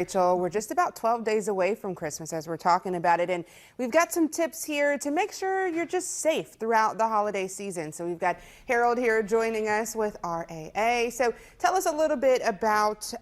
Rachel, we're just about 12 days away from Christmas as we're talking about it, and we've got some tips here to make sure you're just safe throughout the holiday season. So we've got Harold here joining us with RAA. So tell us a little bit about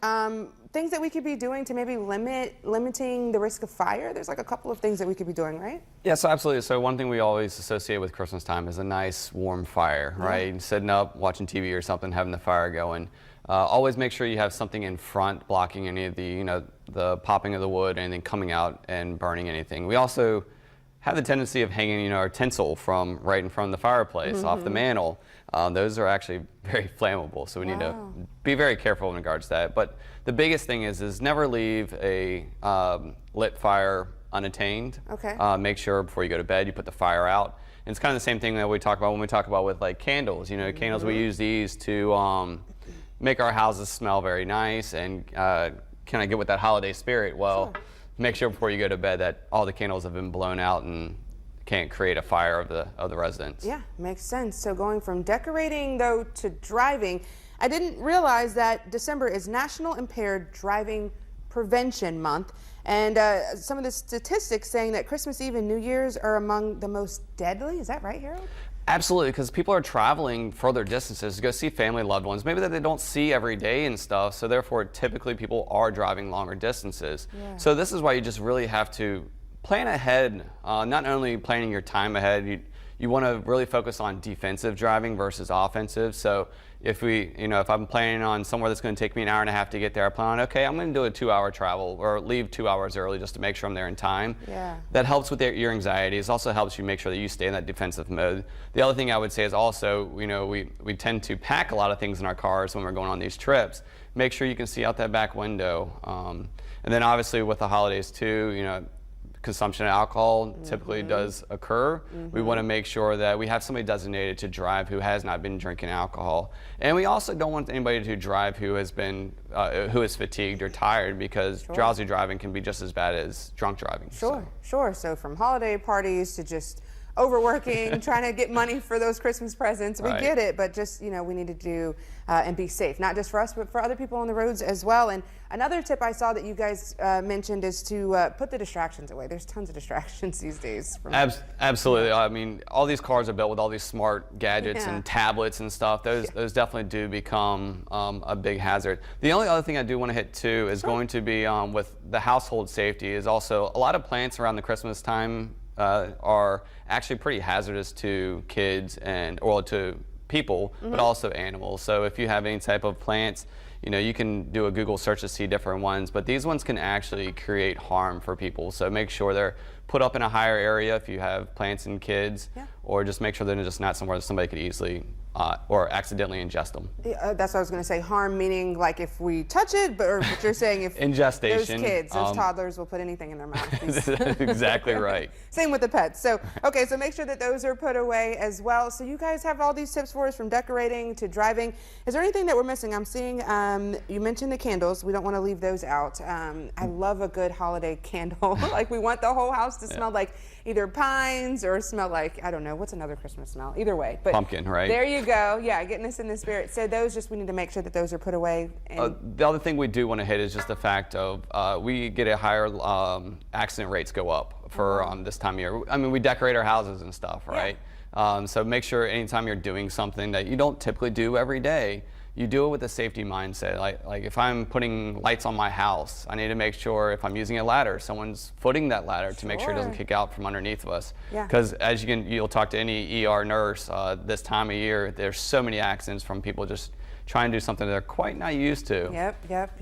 things that we could be doing to maybe limiting the risk of fire. There's like a couple of things that we could be doing, right? Yes, absolutely. So one thing we always associate with Christmas time is a nice warm fire, right? Sitting up, watching TV or something, having the fire going. Always make sure you have something in front blocking any of the, the popping of the wood, anything coming out and burning anything. We also have the tendency of hanging, our tinsel from right in front of the fireplace off the mantle. Those are actually very flammable, so we need to be very careful in regards to that. But the biggest thing is never leave a lit fire unattained. Okay. Make sure before you go to bed you put the fire out. And it's kind of the same thing that we talk about when we talk about with like candles. Candles, we use these to make our houses smell very nice and kind of get with that holiday spirit. Well, make sure before you go to bed that all the candles have been blown out and can't create a fire of the residence. Yeah, makes sense. So going from decorating though to driving, I didn't realize that December is National Impaired Driving Prevention Month, and some of the statistics saying that Christmas Eve and New Year's are among the most deadly. Is that right, Harold? Absolutely, because people are traveling further distances to go see family, loved ones, maybe that they don't see every day and stuff, so therefore typically people are driving longer distances. Yeah. So this is why you just really have to plan ahead, not only planning your time ahead, you want to really focus on defensive driving versus offensive. So if if I'm planning on somewhere that's going to take me an hour and a half to get there, I plan on, okay, I'm going to do a 2-hour travel or leave 2 hours early just to make sure I'm there in time. Yeah. That helps with your anxiety. It also helps you make sure that you stay in that defensive mode. The other thing I would say is also, we tend to pack a lot of things in our cars when we're going on these trips. Make sure you can see out that back window. And then obviously with the holidays too, consumption of alcohol typically does occur. We want to make sure that we have somebody designated to drive who has not been drinking alcohol. And we also don't want anybody to drive who has been, who is fatigued or tired, because drowsy driving can be just as bad as drunk driving. Sure. So from holiday parties to just overworking, trying to get money for those Christmas presents. We get it, but just, we need to do and be safe, not just for us, but for other people on the roads as well. And another tip I saw that you guys mentioned is to put the distractions away. There's tons of distractions these days. Absolutely. I mean, all these cars are built with all these smart gadgets and tablets and stuff. Those definitely do become a big hazard. The only other thing I do want to hit too is going to be with the household safety is also a lot of plants around the Christmas time are actually pretty hazardous to kids or to people, but also animals. So if you have any type of plants, you can do a Google search to see different ones, but these ones can actually create harm for people. So make sure they're put up in a higher area if you have plants and kids, or just make sure they're just not somewhere that somebody could easily or accidentally ingest them. That's what I was going to say. Harm meaning like if we touch it, but you're saying if ingestation. Those kids, those toddlers will put anything in their mouth. Exactly right. Same with the pets. So, okay, so make sure that those are put away as well. So you guys have all these tips for us from decorating to driving. Is there anything that we're missing? I'm seeing, you mentioned the candles. We don't want to leave those out. I love a good holiday candle. Like we want the whole house to smell like either pines or smell like, I don't know, what's another Christmas smell? Either way. But pumpkin, right? There you go. Yeah, getting us in the spirit. So we need to make sure that those are put away. And the other thing we do want to hit is just the fact of we get a higher accident rates go up for this time of year. I mean, we decorate our houses and stuff, right? So make sure anytime you're doing something that you don't typically do every day, you do it with a safety mindset. Like if I'm putting lights on my house, I need to make sure if I'm using a ladder, someone's footing that ladder to make sure it doesn't kick out from underneath of us. Because as you'll talk to any ER nurse this time of year, there's so many accidents from people just trying to do something they're quite not used to. Yep.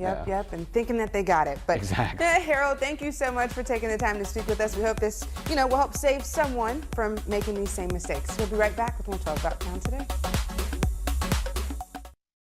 And thinking that they got it. But exactly. Harold, thank you so much for taking the time to speak with us. We hope this, will help save someone from making these same mistakes. We'll be right back with more 12 About Town Today.